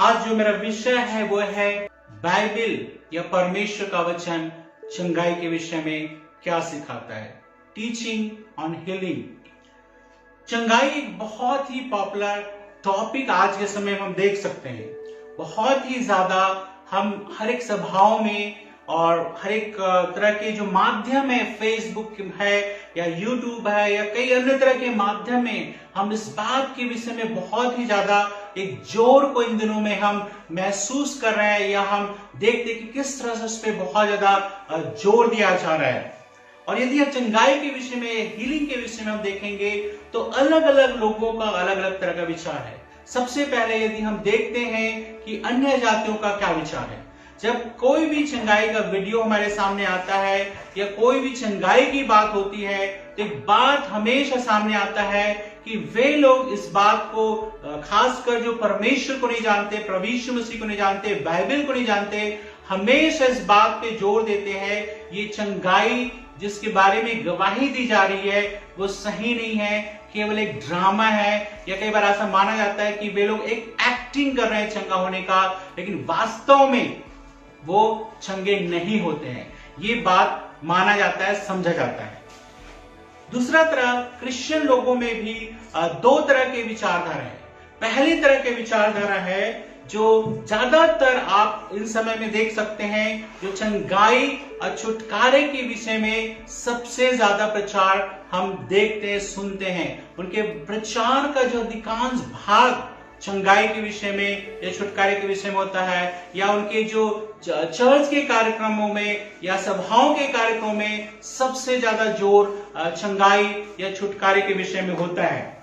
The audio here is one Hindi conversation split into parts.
आज जो मेरा विषय है वो है बाइबल या परमेश्वर का वचन चंगाई के विषय में क्या सिखाता है। Teaching on healing. चंगाई एक बहुत ही पॉपुलर टॉपिक आज के समय में हम देख सकते हैं। बहुत ही ज्यादा हम हर एक सभाओं में और हर एक तरह के जो माध्यम है, फेसबुक है या यूट्यूब है या कई अन्य तरह के माध्यम में हम इस बात के विषय में बहुत ही ज्यादा एक जोर को इन दिनों में हम महसूस कर रहे हैं या हम देखते हैं कि किस तरह से उस पर बहुत ज्यादा जोर दिया जा रहा है। और यदि हम चंगाई के विषय में, हीलिंग के विषय में हम देखेंगे तो अलग अलग लोगों का अलग अलग तरह का विचार है। सबसे पहले यदि हम देखते हैं कि अन्य जातियों का क्या विचार है। जब कोई भी चंगाई का वीडियो हमारे सामने आता है या कोई भी चंगाई की बात होती है तो एक बात हमेशा सामने आता है कि वे लोग इस बात को, खासकर जो परमेश्वर को नहीं जानते, प्रभु यीशु मसीह को नहीं जानते, बाइबल को नहीं जानते, हमेशा इस बात पे जोर देते हैं ये चंगाई जिसके बारे में गवाही दी जा रही है वो सही नहीं है, केवल एक ड्रामा है। या कई बार ऐसा माना जाता है कि वे लोग एक एक्टिंग कर रहे हैं चंगा होने का, लेकिन वास्तव में वो चंगे नहीं होते हैं। ये बात माना जाता है, समझा जाता है। दूसरा तरह क्रिश्चियन लोगों में भी दो तरह के विचारधारा है। पहली तरह के विचारधारा है जो ज्यादातर आप इन समय में देख सकते हैं, जो चंगाई और छुटकारे के विषय में सबसे ज्यादा प्रचार हम देखते हैं, सुनते हैं। उनके प्रचार का जो अधिकांश भाग चंगाई के विषय में या छुटकारे के विषय में होता है, या उनके जो चर्च के कार्यक्रमों में या सभाओं के कार्यक्रमों में सबसे ज्यादा जोर चंगाई या छुटकारे के विषय में होता है।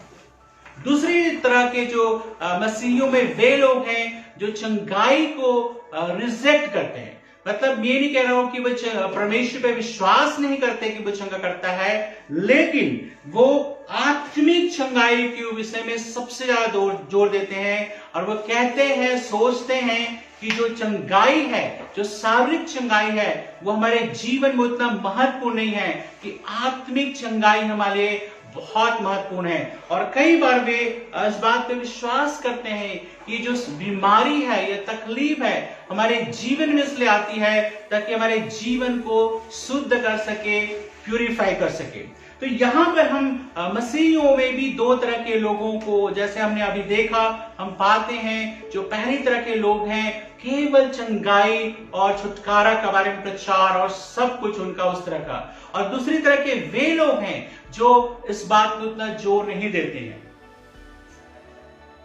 दूसरी तरह के जो मसीहियों में वे लोग हैं जो चंगाई को रिजेक्ट करते हैं। मतलब ये नहीं कह रहा हूं कि वो परमेश्वर पे विश्वास नहीं करते कि वो चंगा करता है, लेकिन वो आत्मिक चंगाई के विषय में सबसे ज्यादा जोर देते हैं और वो कहते हैं, सोचते हैं कि जो चंगाई है, जो शारीरिक चंगाई है, वो हमारे जीवन में उतना महत्वपूर्ण नहीं है कि आत्मिक चंगाई हमारे लिए बहुत महत्वपूर्ण है। और कई बार वे इस बात पे विश्वास करते हैं कि जो बीमारी है या तकलीफ है हमारे जीवन में इसलिए आती है ताकि हमारे जीवन को शुद्ध कर सके, प्यूरिफाई कर सके। तो यहाँ पर हम मसीहियों में भी दो तरह के लोगों को, जैसे हमने अभी देखा, हम पाते हैं जो पहली तरह के लोग हैं केवल चंगाई और छुटकारा के बारे में प्रचार और सब कुछ उनका उस तरह का, और दूसरी तरह के वे लोग हैं जो इस बात को उतना जोर नहीं देते हैं।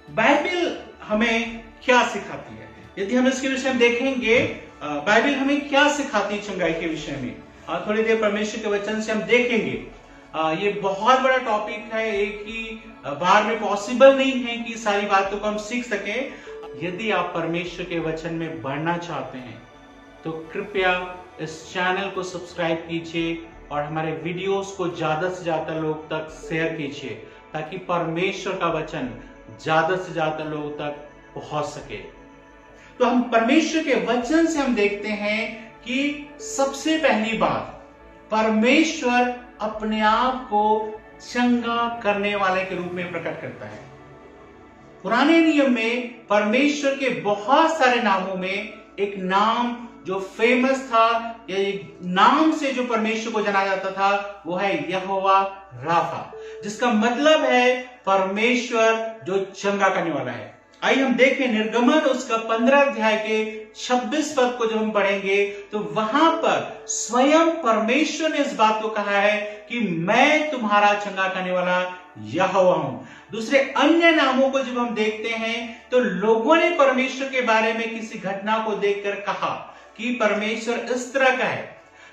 बाइबल हमें क्या सिखाती है? यदि हम इसके विषय में देखेंगे, बाइबल हमें क्या सिखाती है चंगाई के विषय में, थोड़ी देर परमेश्वर के वचन से हम देखेंगे। ये बहुत बड़ा टॉपिक है, एक ही बार में पॉसिबल नहीं है कि सारी बातों को हम सीख सके। यदि आप परमेश्वर के वचन में बढ़ना चाहते हैं तो कृपया इस चैनल को सब्सक्राइब कीजिए और हमारे वीडियोस को ज्यादा से ज्यादा लोग तक शेयर कीजिए ताकि परमेश्वर का वचन ज्यादा से ज्यादा लोगों तक पहुंच सके। तो हम परमेश्वर के वचन से हम देखते हैं कि सबसे पहली बात, परमेश्वर अपने आप को चंगा करने वाले के रूप में प्रकट करता है। पुराने नियम में परमेश्वर के बहुत सारे नामों में एक नाम जो फेमस था या एक नाम से जो परमेश्वर को जाना जाता था वो है यहोवा राफा, जिसका मतलब है परमेश्वर जो चंगा करने वाला है। आइए हम देखें निर्गमन उसका 15 अध्याय के 26 पद को जब हम पढ़ेंगे तो वहां पर स्वयं परमेश्वर ने इस बात को कहा है कि मैं तुम्हारा चंगा करने वाला यहोवा हूं। दूसरे अन्य नामों को जब हम देखते हैं तो लोगों ने परमेश्वर के बारे में किसी घटना को देखकर कहा कि परमेश्वर इस तरह का है,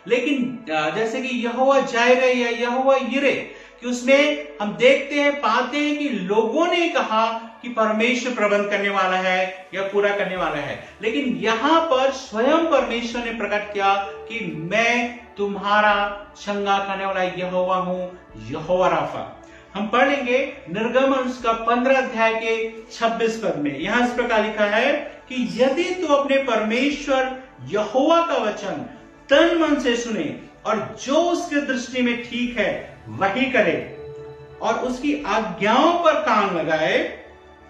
लेकिन जैसे कि यहोवा जायरे या यहोवा यिरे, कि उसमें हम देखते हैं, पाते हैं कि लोगों ने कहा कि परमेश्वर प्रबंध करने वाला है या पूरा करने वाला है, लेकिन यहां पर स्वयं परमेश्वर ने प्रकट किया कि मैं तुम्हारा चंगा करने वाला यहोवा हूं, यहोवा राफा। हम पढ़ेंगे निर्गमन उसका 15 अध्याय के 26 पद में। यहां इस प्रकार लिखा है कि यदि तू अपने परमेश्वर यहोवा का वचन तन मन से सुने और जो उसके दृष्टि में ठीक है वही करे और उसकी आज्ञाओं पर कान लगाए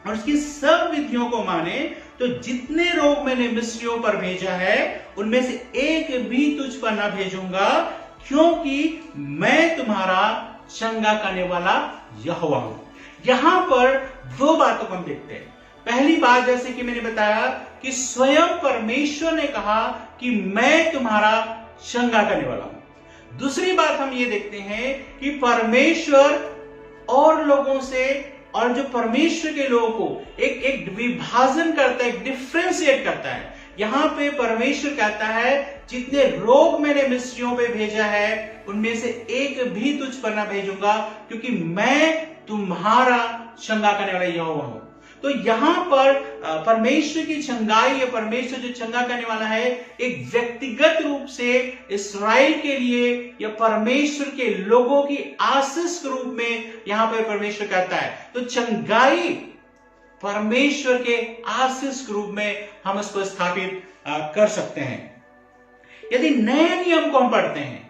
और उसकी सब विधियों को माने तो जितने रोग मैंने मिस्रियों पर भेजा है उनमें से एक भी तुझ पर ना भेजूंगा, क्योंकि मैं तुम्हारा चंगा करने वाला यहोवा हूं। यहां पर दो बातों को हम देखते हैं। पहली बात, जैसे कि मैंने बताया कि स्वयं परमेश्वर ने कहा कि मैं तुम्हारा चंगा करने वाला हूं। दूसरी बात हम ये देखते हैं कि परमेश्वर और लोगों से, और जो परमेश्वर के लोगों को एक विभाजन करता है, एक डिफ्रेंशिएट करता है। यहां पे परमेश्वर कहता है जितने रोग मैंने मिस्रियों पे भेजा है उनमें से एक भी तुझ पर ना भेजूंगा, क्योंकि मैं तुम्हारा चंगा करने वाला यहोवा हूं। तो यहां पर परमेश्वर की चंगाई, या परमेश्वर जो चंगा करने वाला है, एक व्यक्तिगत रूप से इस्राएल के लिए या परमेश्वर के लोगों की आशीष के रूप में यहां पर परमेश्वर कहता है। तो चंगाई परमेश्वर के आशीष के रूप में हम उसको स्थापित कर सकते हैं। यदि नए नियम को हम पढ़ते हैं,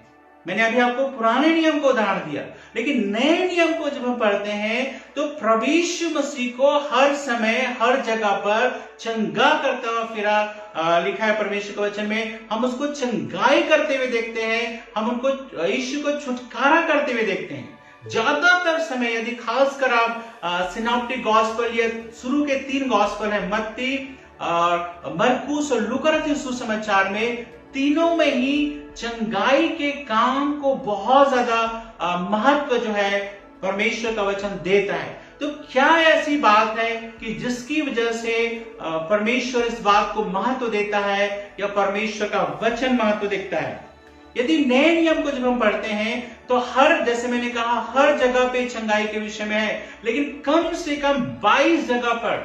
मैंने अभी आपको पुराने नियम को उदाहरण दिया, लेकिन नए नियम को जब हम पढ़ते हैं तो प्रभु यीशु मसीह को हर समय हर जगह पर चंगा करता हुआ फिरा लिखा है परमेश्वर के वचन में। हम उसको चंगाई करते हुए देखते हैं, हम उनको यीशु को छुटकारा करते हुए देखते हैं। ज्यादातर समय, यदि खासकर आप सिनॉप्टिक गॉस्पेल या शुरू के 3 गॉस्पेल है, मत्ती, मरकुस और लूका रचित सुसमाचार में, तीनों में ही चंगाई के काम को बहुत ज्यादा महत्व जो है परमेश्वर का वचन देता है। तो क्या ऐसी बात है कि जिसकी वजह से परमेश्वर इस बात को महत्व देता है, या परमेश्वर का वचन महत्व देखता है? यदि नए नियम को जब हम पढ़ते हैं तो जैसे मैंने कहा, हर जगह पे चंगाई के विषय में है, लेकिन कम से कम 22 जगह पर,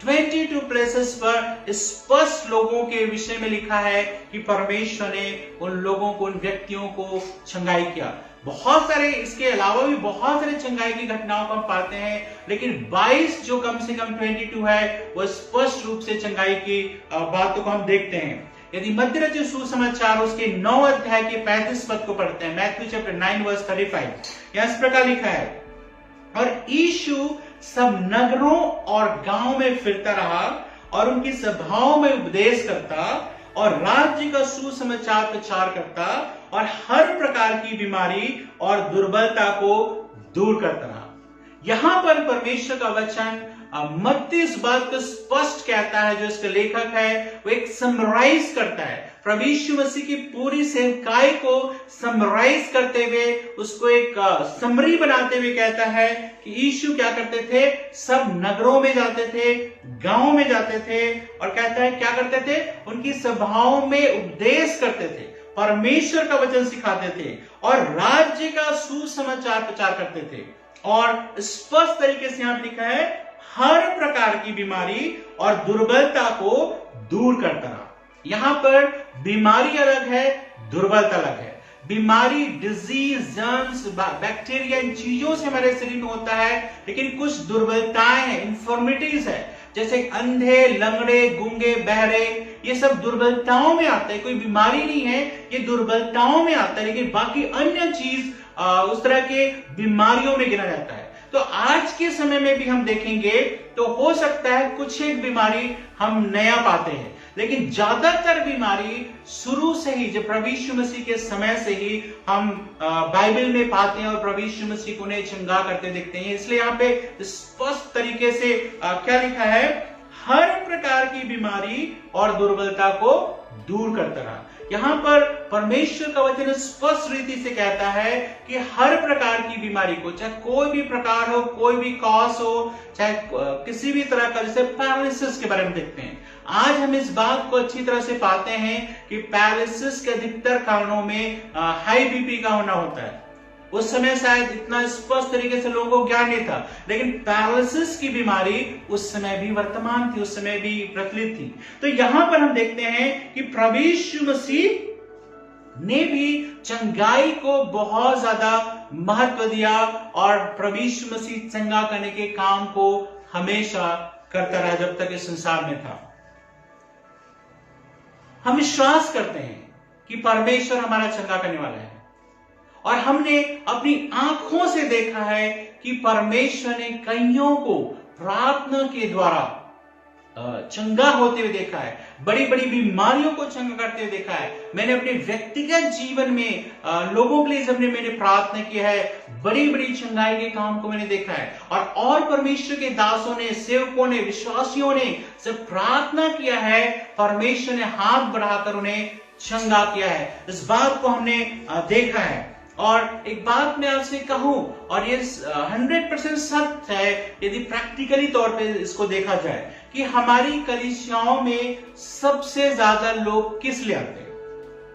22 प्लेसेस पर स्पष्ट लोगों के विषय में लिखा है कि परमेश्वर ने उन लोगों को, उन व्यक्तियों को चंगाई किया। बहुत सारे, इसके अलावा भी बहुत सारे चंगाई की घटनाओं को हम पाते हैं, लेकिन 22 जो कम से कम 22 है वो स्पष्ट रूप से चंगाई की बातों को हम देखते हैं। यदि मत्ती रचित सुसमाचार उसके 9 अध्याय के 35 पद को पढ़ते हैं, मैथ्यू चैप्टर 9 वर्स 35, यहां इस प्रकार लिखा है, और यीशु सब नगरों और गांव में फिरता रहा और उनकी सभाओं में उपदेश करता और राज्य का सुसमाचार प्रचार करता और हर प्रकार की बीमारी और दुर्बलता को दूर करता रहा। यहां पर परमेश्वर का वचन मत्ती इस बात को स्पष्ट कहता है, जो इसका लेखक है वो एक समराइज करता है, प्रभु यीशु मसीह की पूरी सेवकाई को समराइज करते हुए, उसको एक समरी बनाते हुए कहता है कि यीशु क्या करते थे, सब नगरों में जाते थे, गांव में जाते थे, और कहता है क्या करते थे, उनकी सभाओं में उपदेश करते थे, परमेश्वर का वचन सिखाते थे और राज्य का सुसमाचार प्रचार करते थे। और स्पष्ट तरीके से यहां लिखा है, हर प्रकार की बीमारी और दुर्बलता को दूर करता रहा। यहां पर बीमारी अलग है, दुर्बलता अलग है। बीमारी, डिजीज, जर्म्स, बैक्टीरिया, इन चीजों से हमारे शरीर में होता है, लेकिन कुछ दुर्बलताएं हैं, इंफॉर्मिटीज है, जैसे अंधे, लंगड़े, गूंगे, बहरे, ये सब दुर्बलताओं में आता है। कोई बीमारी नहीं है, ये दुर्बलताओं में आता है, लेकिन बाकी अन्य चीज उस तरह के बीमारियों में गिना जाता है। तो आज के समय में भी हम देखेंगे तो हो सकता है कुछ एक बीमारी हम नया पाते हैं, लेकिन ज्यादातर बीमारी शुरू से ही, जब प्रभु यीशु मसीह के समय से ही हम बाइबल में पाते हैं और प्रभु यीशु मसीह को उन्हें चंगा करते देखते हैं। इसलिए यहाँ पे स्पष्ट तरीके से क्या लिखा है, हर प्रकार की बीमारी और दुर्बलता को दूर करता रहा। यहां पर परमेश्वर का वचन स्पष्ट रीति से कहता है कि हर प्रकार की बीमारी को, चाहे कोई भी प्रकार हो, कोई भी कॉज हो, चाहे किसी भी तरह का, जैसे पैरालिसिस के बारे में देखते हैं, आज हम इस बात को अच्छी तरह से पाते हैं कि पैरालिसिस के अधिकतर कारणों में हाई बीपी का होना होता है। उस समय शायद इतना स्पष्ट तरीके से लोगों को ज्ञान नहीं था, लेकिन पैरालिसिस की बीमारी उस समय भी वर्तमान थी, उस समय भी प्रचलित थी। तो यहां पर हम देखते हैं कि प्रभु यीशु मसीह ने भी चंगाई को बहुत ज्यादा महत्व दिया और प्रभु यीशु मसीह चंगा करने के काम को हमेशा करता रहा जब तक इस संसार में था। हम विश्वास करते हैं कि परमेश्वर हमारा चंगा करने वाला है, और हमने अपनी आंखों से देखा है कि परमेश्वर ने कईयों को प्रार्थना के द्वारा चंगा होते हुए देखा है, बड़ी बड़ी बीमारियों को चंगा करते हुए देखा है। मैंने अपने व्यक्तिगत जीवन में लोगों के लिए जब मैंने प्रार्थना की है, बड़ी बड़ी चंगाई के काम को मैंने देखा है। और परमेश्वर के दासों ने, सेवकों ने, विश्वासियों ने जब प्रार्थना किया है, परमेश्वर ने हाथ बढ़ाकर उन्हें चंगा किया है। इस बात को हमने देखा है। और एक बात मैं आपसे कहूं, और ये 100% सत्य है यदि प्रैक्टिकली तौर पे इसको देखा जाए, कि हमारी कलीसियाओं में सबसे ज्यादा लोग किस लिए आते हैं।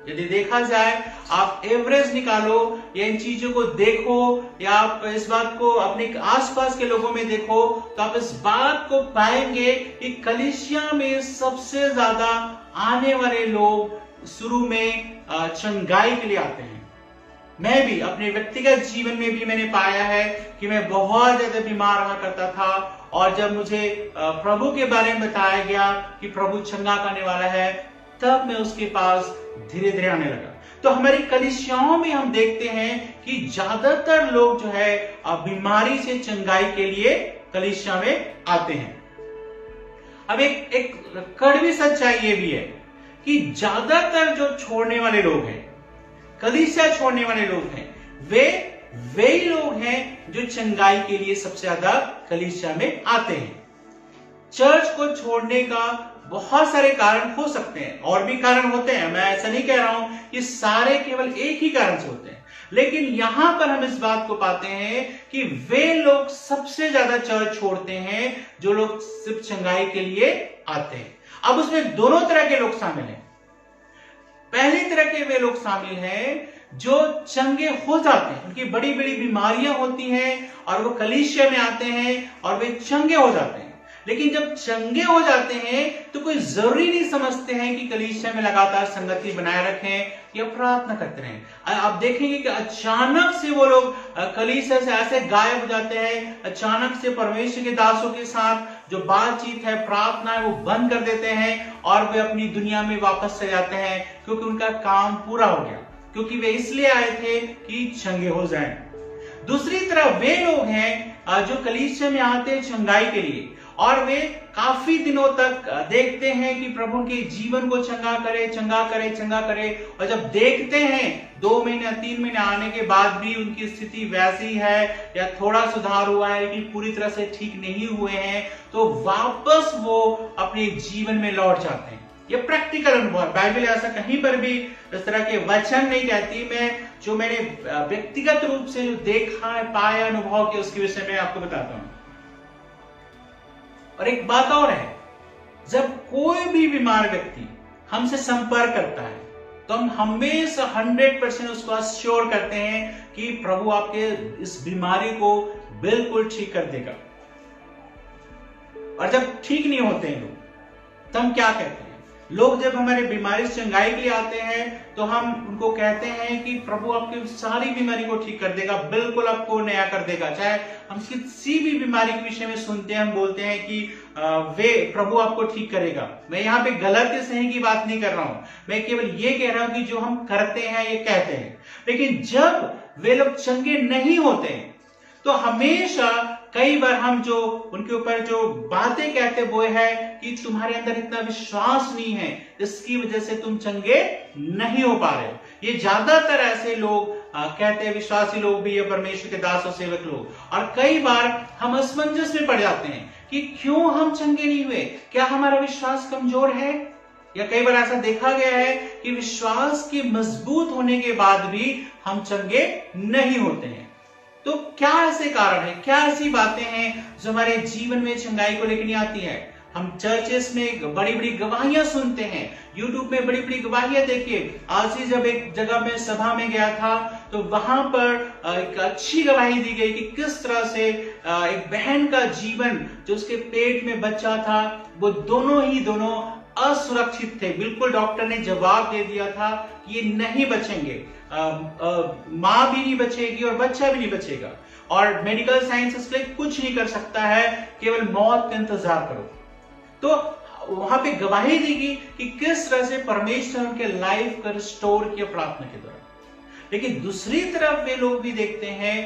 यदि देखा जाए, आप एवरेज निकालो या इन चीजों को देखो, या आप इस बात को अपने आसपास के लोगों में देखो, तो आप इस बात को पाएंगे कि कलीसिया में सबसे ज्यादा आने वाले लोग शुरू में चंगाई के लिए आते हैं। मैं भी अपने व्यक्तिगत जीवन में भी मैंने पाया है कि मैं बहुत ज्यादा बीमार रहा करता था, और जब मुझे प्रभु के बारे में बताया गया कि प्रभु चंगा करने वाला है, तब मैं उसके पास धीरे धीरे आने लगा। तो हमारी कलीसियाओं में हम देखते हैं कि ज्यादातर लोग जो है बीमारी से चंगाई के लिए कलीसिया में आते हैं। अब एक कड़वी सच्चाई ये भी है कि ज्यादातर जो छोड़ने वाले लोग हैं, कलीसिया छोड़ने वाले लोग हैं, वे ही लोग हैं जो चंगाई के लिए सबसे ज्यादा कलीसिया में आते हैं। चर्च को छोड़ने का बहुत सारे कारण हो सकते हैं, और भी कारण होते हैं। मैं ऐसा नहीं कह रहा हूं कि सारे केवल एक ही कारण से होते हैं, लेकिन यहां पर हम इस बात को पाते हैं कि वे लोग सबसे ज्यादा चर्च छोड़ते हैं जो लोग सिर्फ चंगाई के लिए आते हैं। अब उसमें दोनों तरह के लोग शामिल हैं। पहली तरह के वे लोग शामिल हैं जो चंगे हो जाते हैं, उनकी बड़ी बड़ी बीमारियां होती हैं और वो कलीसिया में आते हैं और वे चंगे हो जाते हैं। लेकिन जब चंगे हो जाते हैं तो कोई जरूरी नहीं समझते हैं कि कलीसिया में लगातार संगति बनाए रखें या प्रार्थना करते रहें। आप देखेंगे कि अचानक से वो लोग कलीसिया से ऐसे गायब हो जाते हैं, अचानक से परमेश्वर के दासों के साथ जो बातचीत है, प्रार्थना है, वो बंद कर देते हैं और वे अपनी दुनिया में वापस चले जाते हैं, क्योंकि उनका काम पूरा हो गया, क्योंकि वे इसलिए आए थे कि चंगे हो जाएं। दूसरी तरफ वे लोग हैं जो कलीसिया में आते हैं चंगाई के लिए, और वे काफी दिनों तक देखते हैं कि प्रभु के जीवन को चंगा करे, चंगा करे, चंगा करे, और जब देखते हैं 2 महीने 3 महीने आने के बाद भी उनकी स्थिति वैसी है या थोड़ा सुधार हुआ है लेकिन पूरी तरह से ठीक नहीं हुए हैं, तो वापस वो अपने जीवन में लौट जाते हैं। ये प्रैक्टिकल अनुभव है। बाइबल ऐसा कहीं पर भी इस तरह के वचन नहीं कहती। मैंने व्यक्तिगत रूप से जो देखा है, पाया, अनुभव किया, उसके विषय में आपको बताता हूं। और एक बात और है, जब कोई भी बीमार व्यक्ति हमसे संपर्क करता है तो हम हमेशा 100% उसको अश्योर करते हैं कि प्रभु आपके इस बीमारी को बिल्कुल ठीक कर देगा। और जब ठीक नहीं होते हैं लोग, तो हम क्या कहते हैं? लोग जब हमारे बीमारी से चंगाई के लिए आते हैं तो हम उनको कहते हैं कि प्रभु आपकी सारी बीमारी को ठीक कर देगा, बिल्कुल आपको नया कर देगा। चाहे हम किसी भी बीमारी के विषय में सुनते हैं, हम बोलते हैं कि वे प्रभु आपको ठीक करेगा। मैं यहाँ पे गलत या सही की बात नहीं कर रहा हूं, मैं केवल ये कह रहा हूं कि जो हम करते हैं ये कहते हैं। लेकिन जब वे लोग चंगे नहीं होते हैं तो हमेशा कई बार हम जो उनके ऊपर जो बातें कहते वो है कि तुम्हारे अंदर इतना विश्वास नहीं है, इसकी वजह से तुम चंगे नहीं हो पा रहे हो। ये ज्यादातर ऐसे लोग कहते हैं, विश्वासी लोग भी या परमेश्वर के दास और सेवक लोग। और कई बार हम असमंजस में पड़ जाते हैं कि क्यों हम चंगे नहीं हुए, क्या हमारा विश्वास कमजोर है? या कई बार ऐसा देखा गया है कि विश्वास के मजबूत होने के बाद भी हम चंगे नहीं होते हैं। तो क्या ऐसे कारण है, क्या ऐसी बातें हैं जो हमारे जीवन में चंगाई को लेकर नहीं आती है? हम चर्चेस में बड़ी बड़ी गवाहियां सुनते हैं, यूट्यूब में बड़ी बड़ी गवाहियां देखिए। आज ही जब एक जगह में सभा में गया था तो वहां पर एक अच्छी गवाही दी गई कि किस तरह से एक बहन का जीवन, जो उसके पेट में बच्चा था, वो दोनों असुरक्षित थे। बिल्कुल डॉक्टर ने जवाब दे दिया था कि ये नहीं बचेंगे, मां भी नहीं बचेगी और बच्चा भी नहीं बचेगा, और मेडिकल साइंस इसके लिए कुछ नहीं कर सकता है, केवल मौत का इंतजार करो। तो वहां पे गवाही दी गई कि किस तरह से परमेश्वर उनके लाइफ को रिस्टोर किया प्रार्थना के द्वारा। लेकिन दूसरी तरफ वे लोग भी देखते हैं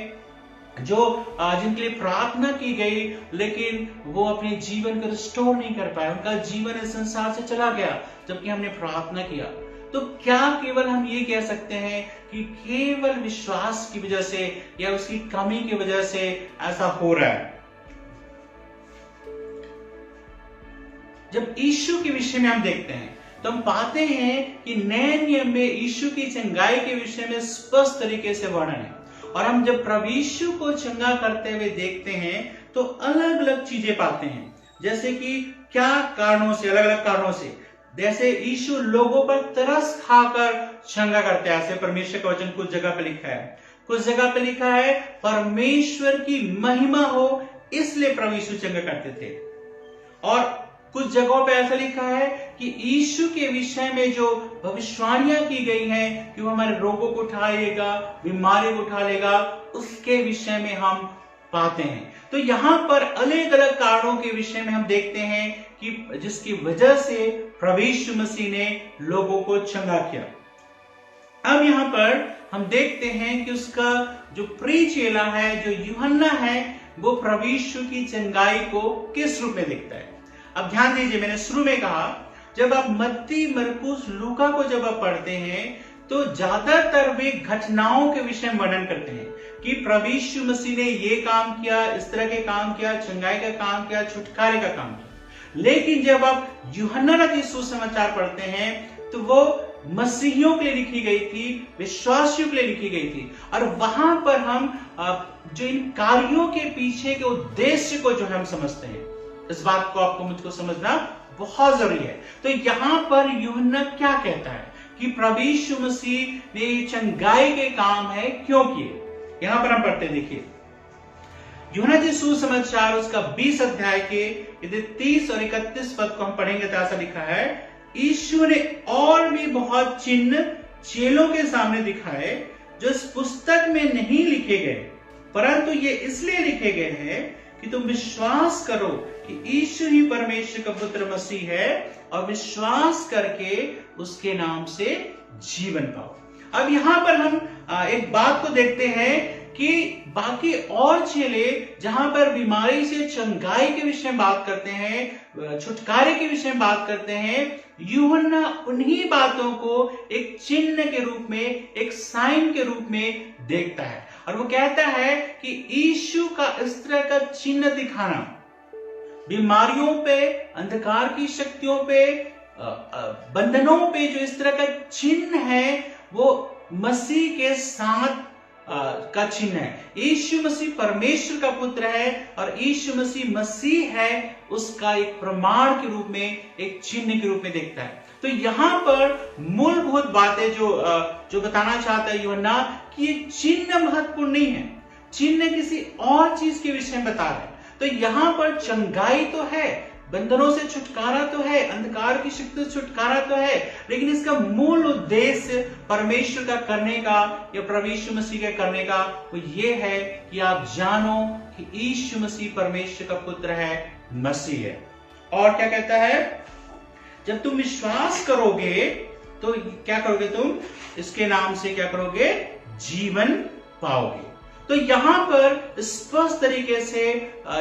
जो जिनके लिए प्रार्थना की गई, लेकिन वो अपने जीवन को रिस्टोर नहीं कर पाए, उनका जीवन इस संसार से चला गया जबकि हमने प्रार्थना किया। तो क्या केवल हम ये कह सकते हैं कि केवल विश्वास की वजह से या उसकी कमी की वजह से ऐसा हो रहा है? जब यीशु के विषय में हम देखते हैं तो हम पाते हैं कि नए नियम में यीशु की चंगाई के विषय में स्पष्ट तरीके से वर्णन है। और हम जब प्रभु यीशु को चंगा करते हुए देखते हैं तो अलग अलग चीजें पाते हैं, जैसे कि क्या कारणों से, अलग अलग कारणों से। जैसे यीशु लोगों पर तरस खाकर चंगा करते हैं, ऐसे परमेश्वर का वचन कुछ जगह पे लिखा है। कुछ जगह पे लिखा है परमेश्वर की महिमा हो इसलिए प्रभु यीशु चंगा करते थे। और कुछ जगहों पे ऐसा लिखा है कि यीशु के विषय में जो भविष्यवाणियां की गई हैं कि वो हमारे रोगों को उठा लेगा, बीमारी को उठा लेगा, उसके विषय में हम पाते हैं। तो यहाँ पर अलग अलग कारणों के विषय में हम देखते हैं कि जिसकी वजह से प्रभु यीशु मसीह ने लोगों को चंगा किया। अब यहाँ पर हम देखते हैं कि उसका जो प्रिय चेला है, जो यूहन्ना है, वो प्रभु यीशु की चंगाई को किस रूप में देखता है। अब ध्यान दीजिए, मैंने शुरू में कहा जब आप मत्ती, मरकुस, लूका को जब आप पढ़ते हैं तो ज्यादातर वे घटनाओं के विषय में वर्णन करते हैं कि प्रभु यीशु मसीह ने ये काम किया, इस तरह के काम किया, चंगाई का काम किया, छुटकारे का काम किया। लेकिन जब आप यूहन्ना रचित सुसमाचार पढ़ते हैं तो वो मसीहियों के लिए लिखी गई थी, विश्वासियों के लिए लिखी गई थी। और वहां पर हम जो इन कार्यों के पीछे के उद्देश्य को जो हम समझते हैं, इस बात को आपको मुझको समझना बहुत जरूरी है। तो यहां पर यूहन्ना क्या कहता है कि प्रभु यीशु मसीह ने चंगाई के काम है क्यों किए। यहां पर हम पढ़ते, देखिए यूहन्ना जी सुसमाचार उसका 20 अध्याय के यदि 30 और 31 पद को हम पढ़ेंगे तो ऐसा लिखा है, यीशु ने और भी बहुत चिन्ह चेलों के सामने दिखाए जो इस पुस्तक में नहीं लिखे गए, परंतु ये इसलिए लिखे गए हैं कि तुम विश्वास करो कि यीशु ही परमेश्वर का पुत्र मसीह है और विश्वास करके उसके नाम से जीवन पाओ। अब यहां पर हम एक बात को देखते हैं कि बाकी और चेले जहां पर बीमारी से चंगाई के विषय में बात करते हैं, छुटकारे के विषय में बात करते हैं, यूहन्ना उन्हीं बातों को एक चिन्ह के रूप में, एक साइन के रूप में देखता है। और वो कहता है कि यीशु का इस तरह का चिन्ह दिखाना, बीमारियों पे, अंधकार की शक्तियों पे, बंधनों पे जो इस तरह का चिन्ह है, वो मसीह के साथ का चिन्ह है। यीशु मसीह परमेश्वर का पुत्र है और यीशु मसीह है, उसका एक प्रमाण के रूप में, एक चिन्ह के रूप में देखता है। तो यहाँ पर मूलभूत बातें जो बताना चाहता है यूहन्ना कि ये चिन्ह महत्वपूर्ण नहीं है, चिन्ह किसी और चीज के विषय में बता रहे हैं। तो यहाँ पर चंगाई तो है, बंधनों से छुटकारा तो है, अंधकार की शक्ति से छुटकारा तो है, लेकिन इसका मूल उद्देश्य परमेश्वर का करने का या प्रभु यीशु मसीह के करने का वो ये है कि आप जानो कि यीशु मसीह परमेश्वर का पुत्र है, मसीह है। और क्या कहता है, जब तुम विश्वास करोगे तो क्या करोगे, तुम इसके नाम से क्या करोगे, जीवन पाओगे। तो यहां पर स्पष्ट तरीके से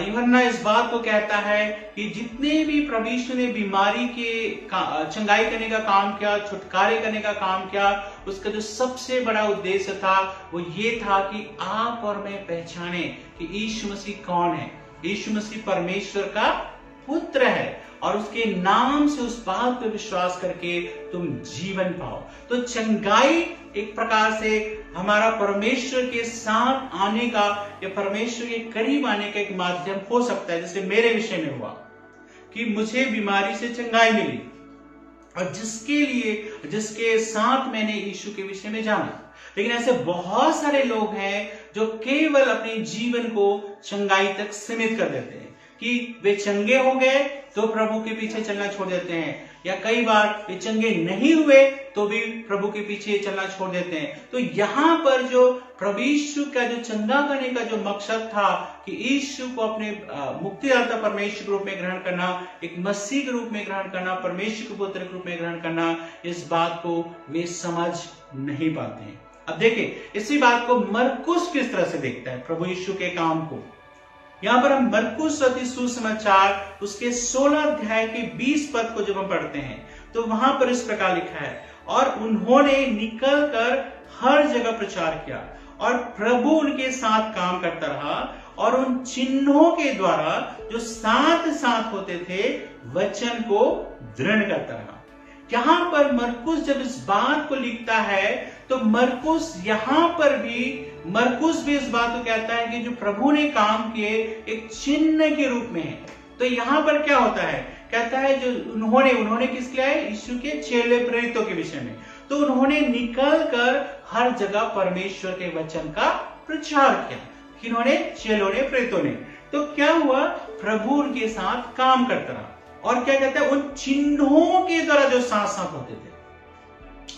यूहन्ना इस बात को कहता है कि जितने भी प्रभु यीशु ने बीमारी के चंगाई करने का काम किया, छुटकारे करने का काम किया, उसका जो सबसे बड़ा उद्देश्य था वो ये था कि आप और मैं पहचाने कि यीशु मसीह कौन है। यीशु मसीह परमेश्वर का पुत्र है और उसके नाम से उस बात पर विश्वास करके तुम जीवन पाओ। तो चंगाई एक प्रकार से हमारा परमेश्वर के साथ आने का या परमेश्वर के करीब आने का एक माध्यम हो सकता है। जैसे मेरे विषय में हुआ कि मुझे बीमारी से चंगाई मिली और जिसके साथ मैंने यीशु के विषय में जाना। लेकिन ऐसे बहुत सारे लोग हैं जो केवल अपने जीवन को चंगाई तक सीमित कर देते हैं कि वे चंगे हो गए तो प्रभु के पीछे चलना छोड़ देते हैं, या कई बार वे चंगे नहीं हुए तो भी प्रभु के पीछे चलना छोड़ देते हैं। तो यहाँ पर जो प्रभु यीशु का जो चंगा करने का जो मकसद था कि यीशु को अपने मुक्तिदाता परमेश्वर के रूप में ग्रहण करना, एक मसीह के रूप में ग्रहण करना, परमेश्वर के पुत्र के रूप में ग्रहण करना, इस बात को वे समझ नहीं पाते हैं। अब देखिए इसी बात को मरकुस किस तरह से देखता है प्रभु यीशु के काम को। यहां पर हम मरकुस सुसमाचार उसके 16 अध्याय के 20 पद को जब हम पढ़ते हैं तो वहां पर इस प्रकार लिखा है, और उन्होंने निकलकर हर जगह प्रचार किया और प्रभु उनके साथ काम करता रहा और उन चिन्हों के द्वारा जो साथ साथ होते थे वचन को दृढ़ करता रहा। यहां पर मरकुस जब इस बात को लिखता है तो मरकुस भी इस बात को कहता है कि जो प्रभु ने काम किए एक चिन्ह के रूप में है। तो यहां पर क्या होता है, कहता है जो उन्होंने किसके लिए, यीशु के चेले प्रेरितों के विषय में, तो उन्होंने निकलकर हर जगह परमेश्वर के वचन का प्रचार किया। किन्होंने, चेलों ने, प्रेरितों ने। तो क्या हुआ, प्रभु उनके साथ काम करता रहा और क्या कहता है, उन चिन्हों के द्वारा जो साथ साथ होते थे।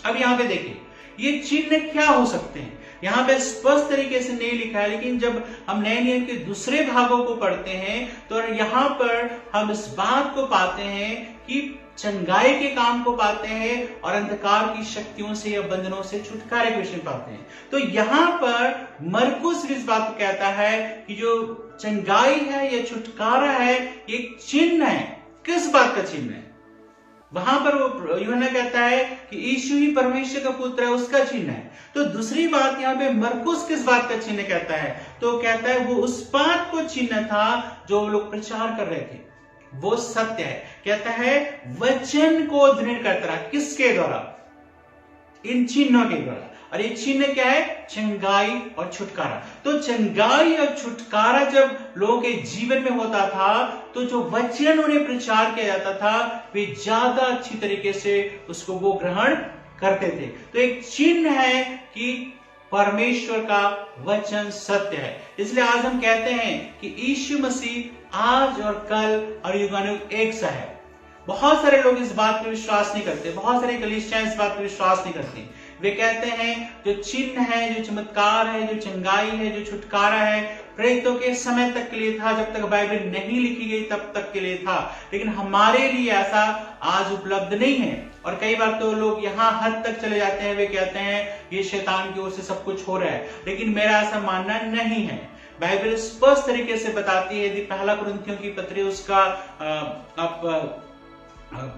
अब यहां पे देखिए ये चिन्ह क्या हो सकते हैं, यहां पे स्पष्ट तरीके से नहीं लिखा है, लेकिन जब हम नए नियम के दूसरे भागों को पढ़ते हैं तो यहां पर हम इस बात को पाते हैं कि चंगाई के काम को पाते हैं और अंधकार की शक्तियों से या बंधनों से छुटकारे के विषय पाते हैं। तो यहां पर मरकुस इस बात को कहता है कि जो चंगाई है या छुटकारा है एक चिन्ह है। किस बात का चिन्ह है, वहां पर वो यूहन्ना कहता है कि यीशु ही परमेश्वर का पुत्र है, उसका चिन्ह है। तो दूसरी बात यहाँ पे मरकुस किस बात का चिन्ह कहता है, तो कहता है वो उस बात को चिन्ह था जो लोग प्रचार कर रहे थे, वो सत्य है। कहता है वचन को दृढ़ करता रहा, किसके द्वारा, इन चिन्हों के द्वारा। और ये चिन्ह क्या है, चंगाई और छुटकारा। तो चंगाई और छुटकारा जब लोगों के जीवन में होता था तो जो वचन उन्हें प्रचार किया जाता था वे ज्यादा अच्छी तरीके से उसको वो ग्रहण करते थे। तो एक चिन्ह है कि परमेश्वर का वचन सत्य है। इसलिए आज हम कहते हैं कि यीशु मसीह आज और कल और युगानुयुग एक सा है। बहुत सारे लोग इस बात पर विश्वास नहीं करते, बहुत सारे कलीसियां इस बात पर विश्वास नहीं करते। वे कहते हैं जो चिन्ह है, जो चमत्कार है, जो चंगाई है, जो छुटकारा है, प्रेरितों के समय तक के लिए था, जब तक बाइबल नहीं लिखी गई तब तक के लिए था, लेकिन हमारे लिए ऐसा आज उपलब्ध नहीं है। और कई बार तो लोग यहाँ हद तक चले जाते हैं, वे कहते हैं ये शैतान की ओर से सब कुछ हो रहा है, लेकिन मेरा ऐसा मानना नहीं है। बाइबल स्पष्ट तरीके से बताती है, यदि पहला कुरिन्थियों की पत्री उसका आप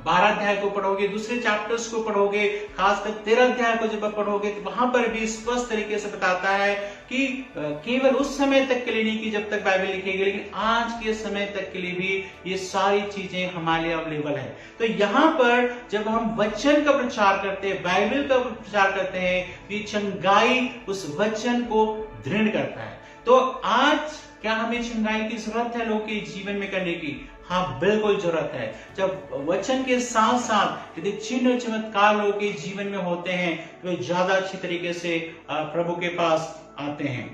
12 अध्याय को पढ़ोगे, दूसरे चैप्टर्स को पढ़ोगे, खासकर 13 अध्याय को जब पढ़ोगे तो वहां पर भी स्पष्ट तरीके से बताता है कि केवल उस समय तक के लिए नहीं कि जब तक बाइबल लिखेगी, लेकिन आज के समय तक के लिए भी ये सारी चीजें हमारे लिए अवेलेबल है। तो यहाँ पर जब हम वचन का प्रचार करते हैं, बाइबल का प्रचार करते हैं, ये चंगाई उस वचन को दृढ़ करता है। तो आज क्या हमें चंगाई की जरूरत है लोगों के जीवन में करने की? हाँ, बिल्कुल जरूरत है। जब वचन के साथ साथ यदि चिन्ह चमत्कार लोगों के जीवन में होते हैं तो वे ज्यादा अच्छी तरीके से प्रभु के पास आते हैं।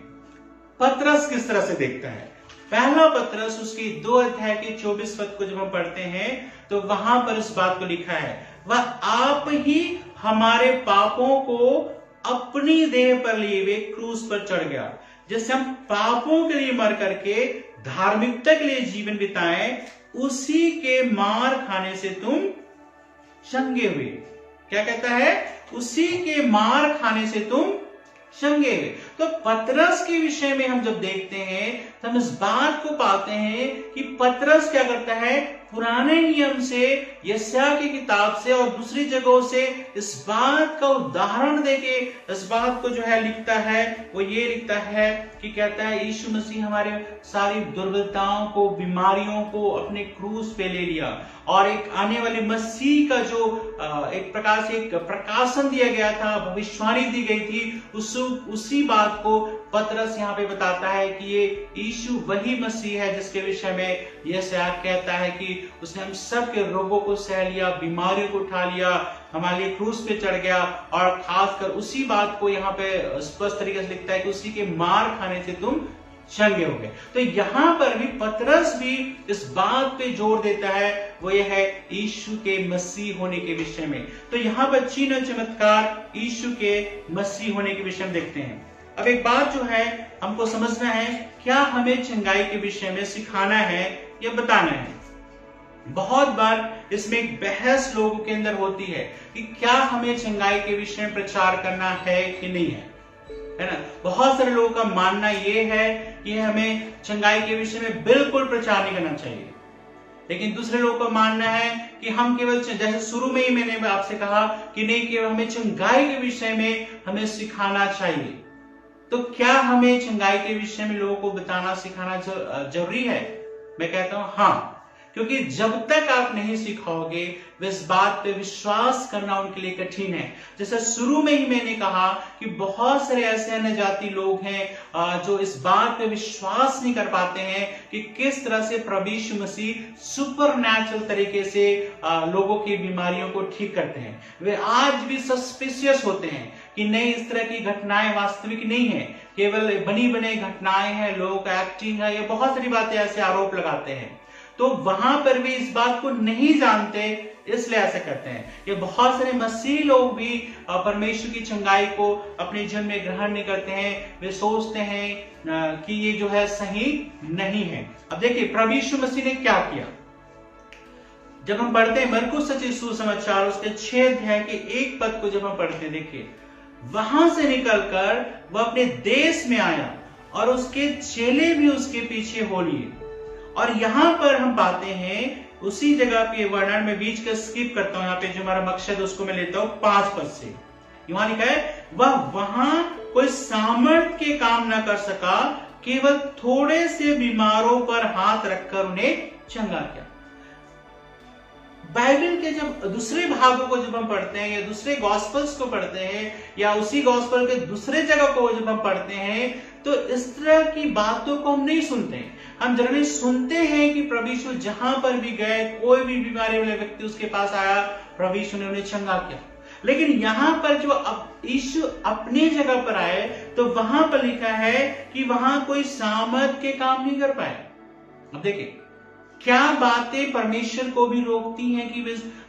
पतरस किस तरह से देखता है? पहला पतरस उसकी 2 अध्याय के 24 पद को जब हम पढ़ते हैं तो वहां पर इस बात को लिखा है, वह आप ही हमारे पापों को अपनी देह पर लिए हुए क्रूस पर चढ़ गया, जिससे हम पापों के लिए मर करके धार्मिकता के लिए जीवन बिताएं, उसी के मार खाने से तुम चंगे हुए। क्या कहता है? उसी के मार खाने से तुम चंगे हुए। तो पतरस के विषय में हम जब देखते हैं तो हम इस बात को पाते हैं कि पतरस क्या करता है, पुराने नियम से, यशायाह की किताब से और दूसरी जगहों से इस बात का उदाहरण देके इस बात को जो है लिखता है। वो ये लिखता है कि कहता है यीशु मसीह हमारे सारी दुर्बलताओं को, बीमारियों को अपने क्रूस पे ले लिया और एक आने वाले मसीह का जो एक प्रकार से एक प्रकाशन दिया गया था, भविष्यवाणी दी गई थी, उसी बात को पतरस यहाँ पे बताता है कि ये यीशु वही मसीह है जिसके विषय में यशायाह कहता है कि उसने हम सब के रोगों को सह लिया, बीमारियों को उठा लिया, हमारे लिए क्रूस पे चढ़ गया। और खासकर उसी बात को यहाँ पे स्पष्ट तरीके से लिखता है कि उसी के मार खाने से तुम चंगे हो गए। तो यहाँ पर भी पतरस भी इस बात पे जोर देता है, वो ये है यीशु के मसीह होने के विषय में। तो यहाँ पर चिन्ह चमत्कार यीशु के मसीह होने के विषय में देखते हैं। अब एक बात जो है हमको समझना है, क्या हमें चंगाई के विषय में सिखाना है या बताना है? बहुत बार इसमें एक बहस लोगों के अंदर होती है कि क्या हमें चंगाई के विषय में प्रचार करना है कि नहीं है। है ना। बहुत सारे लोगों का मानना ये है कि हमें चंगाई के विषय में बिल्कुल प्रचार नहीं करना चाहिए, लेकिन दूसरे लोगों का मानना है कि हम केवल, जैसे शुरू में ही मैंने आपसे कहा कि नहीं, केवल हमें चंगाई के विषय में हमें सिखाना चाहिए। तो क्या हमें चंगाई के विषय में लोगों को बताना सिखाना जरूरी है? मैं कहता हूं हाँ, क्योंकि जब तक आप नहीं सिखाओगे इस बात पे विश्वास करना उनके लिए कठिन है। जैसे शुरू में ही मैंने कहा कि बहुत सारे ऐसे अन्य जाति लोग हैं जो इस बात पे विश्वास नहीं कर पाते हैं कि किस तरह से प्रभु यीशु मसीह सुपरनैचुरल तरीके से लोगों की बीमारियों को ठीक करते हैं। वे आज भी सस्पिशियस होते हैं कि नहीं, इस तरह की घटनाएं वास्तविक नहीं है, केवल बनी बनी घटनाएं हैं, लोगों का एक्टिंग है, ये बहुत सारी बातें ऐसे आरोप लगाते हैं। तो वहां पर भी इस बात को नहीं जानते, इसलिए ऐसा करते हैं। ये बहुत सारे मसीही लोग भी परमेश्वर की चंगाई को अपने जीवन में ग्रहण नहीं करते हैं। वे सोचते हैं कि ये जो है सही नहीं है। अब देखिए प्रभु यीशु मसीह ने क्या किया। जब हम पढ़ते हैं मरकुस रचित सुसमाचार उसके 6 अध्याय के 1 पद को जब हम पढ़ते हैं, देखिए वहां से निकलकर वह अपने देश में आया और उसके चेले भी उसके पीछे हो लिए। और यहां पर हम पाते हैं उसी जगह पे वर्णन में बीच का स्किप करता हूं, यहाँ पे जो हमारा मकसद उसको मैं लेता हूं 5 पद से। वहां लिखा है वह वहां कोई सामर्थ के काम न कर सका, केवल थोड़े से बीमारों पर हाथ रखकर उन्हें चंगा किया। बाइबल के जब दूसरे भागों को जब हम पढ़ते हैं या दूसरे गॉस्पल्स को पढ़ते हैं या उसी गॉस्पल के दूसरे जगह को जब हम पढ़ते हैं, तो इस तरह की बातों को हम नहीं सुनते हैं। हम जनरली सुनते हैं कि प्रभु यीशु जहां पर भी गए, कोई भी बीमारी वाले व्यक्ति उसके पास आया, प्रभु यीशु ने उन्हें चंगा किया। लेकिन यहां पर जो यीशु अपनी जगह पर आए, तो वहां पर लिखा है कि वहां कोई सामर्थ के काम नहीं कर पाए। अब देखिए क्या बातें परमेश्वर को भी रोकती हैं कि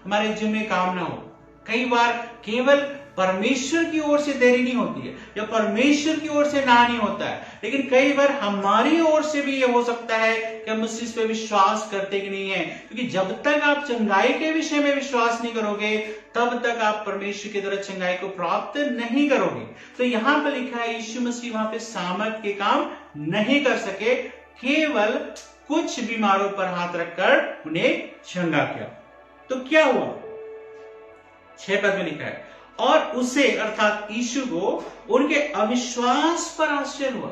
हमारे जीवन में काम ना हो। कई बार केवल परमेश्वर की ओर से देरी नहीं होती है या परमेश्वर की ओर से ना नहीं होता है, लेकिन कई बार हमारी ओर से भी ये हो सकता है कि हम उस चीज पे विश्वास करते कि नहीं है। क्योंकि जब तक आप चंगाई के विषय में विश्वास नहीं करोगे, तब तक आप परमेश्वर के द्वारा चंगाई को प्राप्त नहीं करोगे। तो यहां पर लिखा है यीशु मसीह वहां पे सामर्थ के काम नहीं कर सके, केवल कुछ बीमारों पर हाथ रखकर उन्हें चंगा किया। तो क्या हुआ? 6 पद में लिखा है और उसे अर्थात यीशु को उनके अविश्वास पर आश्चर्य हुआ।